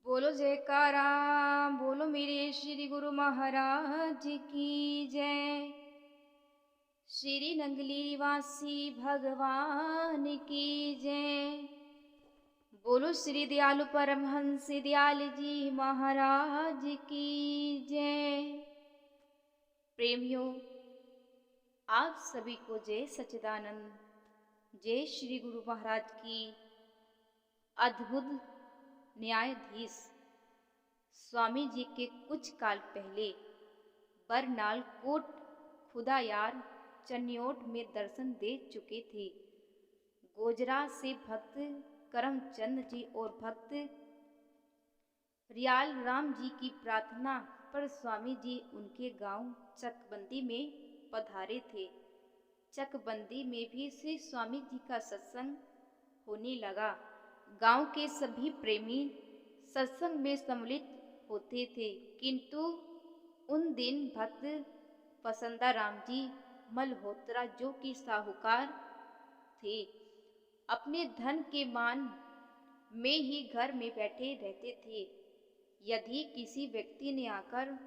बोलो जयकारा, बोलो मेरे श्री गुरु महाराज की जय। श्री नंगली निवासी भगवान की जय। बोलो श्री दयालु परमहंस दयाल जी महाराज की जय। प्रेमियों, आप सभी को जय सच्चिदानंद, जय श्री गुरु महाराज की। अद्भुत न्यायाधीश स्वामी जी के कुछ काल पहले बरनाल कोट खुदायार चन्योट में दर्शन दे चुके थे। गोजरा से भक्त करमचंद जी और भक्त रियाल राम जी की प्रार्थना पर स्वामी जी उनके गांव चकबंदी में पधारे थे। चकबंदी में भी श्री स्वामी जी का सत्संग होने लगा। गांव के सभी प्रेमी सत्संग में सम्मिलित होते थे, किंतु उन दिन भक्त वसंताराम जी मल्होत्रा, जो कि साहूकार थे, अपने धन के मान में ही घर में बैठे रहते थे। यदि किसी व्यक्ति ने आकर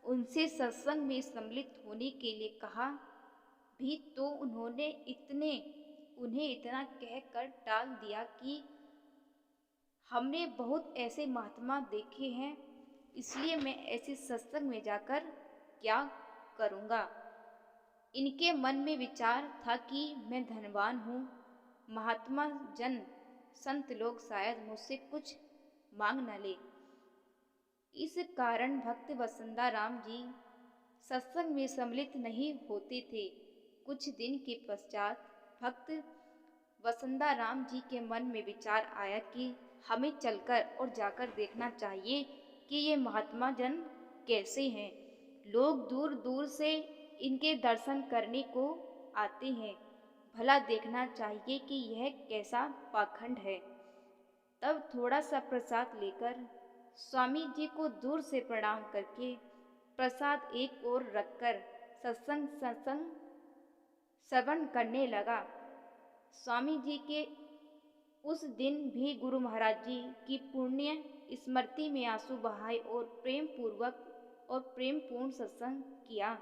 उनसे सत्संग में सम्मिलित होने के लिए कहा भी तो उन्हें इतना कहकर टाल दिया कि हमने बहुत ऐसे महात्मा देखे हैं, इसलिए मैं ऐसे सत्संग में जाकर क्या करूँगा। इनके मन में विचार था कि मैं धनवान हूँ, महात्मा जन संत लोग शायद मुझसे कुछ मांग न ले। इस कारण भक्त वसंताराम जी सत्संग में सम्मिलित नहीं होते थे। कुछ दिन के पश्चात भक्त वसंताराम जी के मन में विचार आया कि हमें चलकर और जाकर देखना चाहिए कि ये महात्मा जन कैसे हैं। लोग दूर दूर से इनके दर्शन करने को आते हैं, भला देखना चाहिए कि यह कैसा पाखंड है। तब थोड़ा सा प्रसाद लेकर स्वामी जी को दूर से प्रणाम करके प्रसाद एक ओर रखकर सत्संग श्रवण करने लगा। स्वामी जी के उस दिन भी गुरु महाराज जी की पुण्य स्मृति में आंसू बहाए और प्रेम पूर्ण सत्संग किया।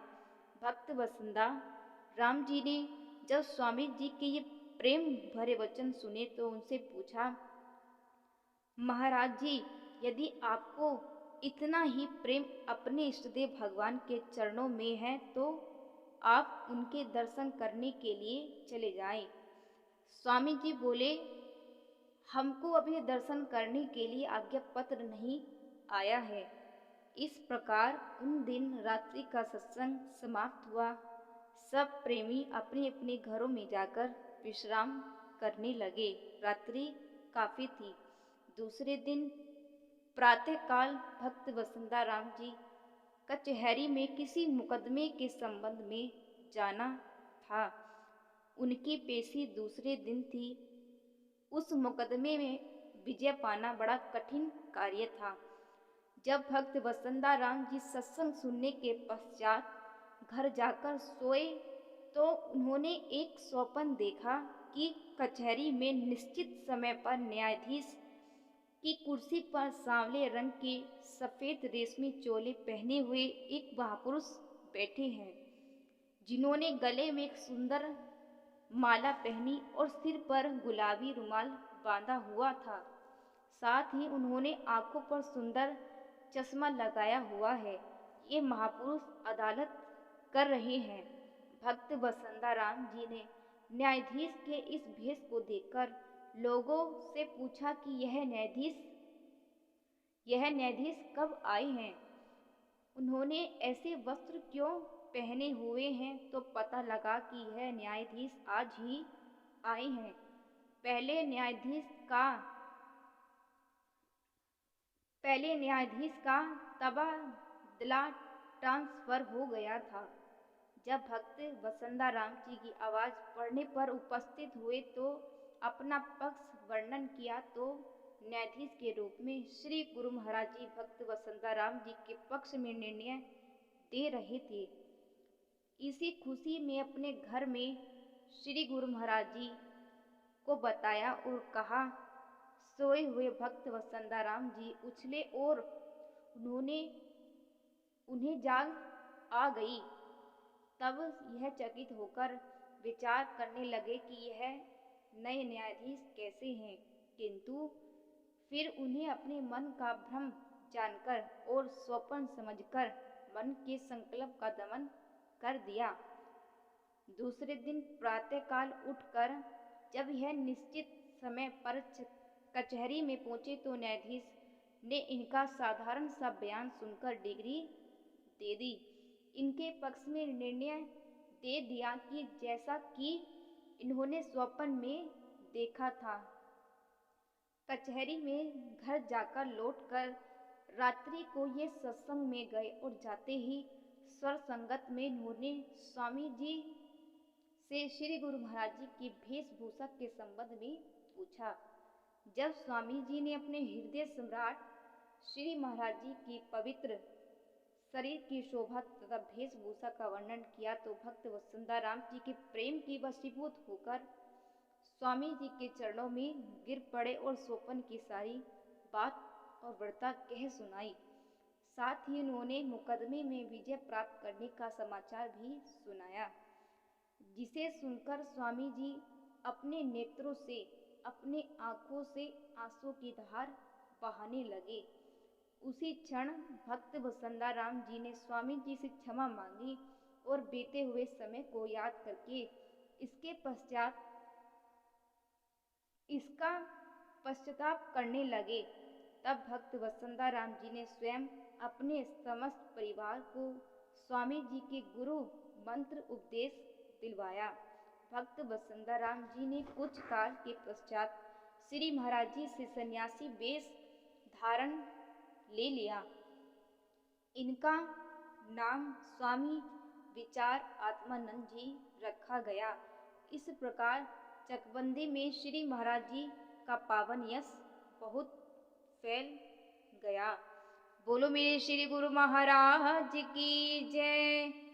भक्त वसंता राम जी ने जब स्वामी जी के ये प्रेम भरे वचन सुने तो उनसे पूछा, महाराज जी, यदि आपको इतना ही प्रेम अपने इष्टदेव भगवान के चरणों में है तो आप उनके दर्शन करने के लिए चले जाएं। स्वामी जी बोले, हमको अभी दर्शन करने के लिए आज्ञा पत्र नहीं आया है। इस प्रकार उन दिन रात्रि का सत्संग समाप्त हुआ। सब प्रेमी अपने अपने घरों में जाकर विश्राम करने लगे। रात्रि काफी थी। दूसरे दिन प्रातःकाल भक्त वसंताराम जी कचहरी में किसी मुकदमे के संबंध में जाना था। उनकी पेशी दूसरे दिन थी। उस मुकदमे में विजय पाना बड़ा कठिन कार्य था। जब भक्त वसंताराम जी सत्संग सुनने के पश्चात घर जाकर सोए तो उन्होंने एक स्वप्न देखा कि कचहरी में निश्चित समय पर न्यायाधीश की कुर्सी पर सांवले रंग के सफेद रेशमी चोले पहने हुए एक महापुरुष बैठे हैं, जिन्होंने गले में एक सुंदर माला पहनी और सिर पर गुलाबी रुमाल बांधा हुआ था। साथ ही उन्होंने आंखों पर सुंदर चश्मा लगाया हुआ है। ये महापुरुष अदालत कर रहे हैं। भक्त वसंताराम जी ने न्यायाधीश के इस भेष को देखकर लोगों से पूछा कि यह न्यायाधीश कब आए हैं, उन्होंने ऐसे वस्त्र क्यों पहने हुए हैं। तो पता लगा कि यह न्यायाधीश आज ही आए हैं। पहले न्यायाधीश का तबादला ट्रांसफर हो गया था। जब भक्त वसंताराम जी की आवाज पढ़ने पर उपस्थित हुए तो अपना पक्ष वर्णन किया तो न्यायाधीश के रूप में श्री गुरु महाराज जी भक्त वसंताराम जी के पक्ष में निर्णय दे रहे थे। इसी खुशी में अपने घर में श्री गुरु महाराज जी को बताया और कहा, सोए हुए भक्त वसंताराम जी उछले और उन्होंने उन्हें जाग आ गई। तब यह चकित होकर विचार करने लगे कि यह नए न्यायाधीश कैसे हैं, किंतु फिर उन्हें अपने मन का भ्रम जानकर और स्वप्न समझकर मन के संकल्प का दमन कर दिया। दूसरे दिन प्रातःकाल उठकर जब यह निश्चित समय पर कचहरी में पहुंचे तो न्यायाधीश ने इनका साधारण सा बयान सुनकर डिग्री दे दी। इनके पक्ष में निर्णय दे दिया कि जैसा कि इन्होंने स्वप्न में देखा था। कचहरी में घर जाकर लौटकर रात्रि को ये सत्संग में गए और जाते ही स्वर संगत में इन्होंने स्वामी जी से श्री गुरु महाराज जी की वेशभूषा के संबंध में पूछा। जब स्वामी जी ने अपने हृदय सम्राट श्री महाराज जी की पवित्र शरीर की शोभा तथा वेशभूषा का वर्णन किया तो भक्त वसंताराम जी के प्रेम की वशीभूत होकर स्वामी जी के चरणों में गिर पड़े और स्वप्न की सारी बात और वार्ता कह सुनाई। साथ ही उन्होंने मुकदमे में विजय प्राप्त करने का समाचार भी सुनाया, जिसे सुनकर स्वामी जी अपने नेत्रों से, अपने आंखों से आंसू की धार बहाने लगे। उसी क्षण भक्त वसंताराम जी ने स्वामी जी से क्षमा मांगी और बीते हुए समय को याद करके इसका पश्चाताप करने लगे। तब भक्त वसंताराम जी ने स्वयं अपने समस्त परिवार को स्वामी जी के गुरु मंत्र उपदेश दिलवाया। भक्त वसंताराम जी ने कुछ काल के पश्चात श्री महाराज जी से सन्यासी वेश धारण ले लिया। इनका नाम स्वामी विचार आत्मानंद जी रखा गया। इस प्रकार चकबंदी में श्री महाराज जी का पावन यश बहुत फैल गया। बोलो मेरे श्री गुरु महाराज की जय।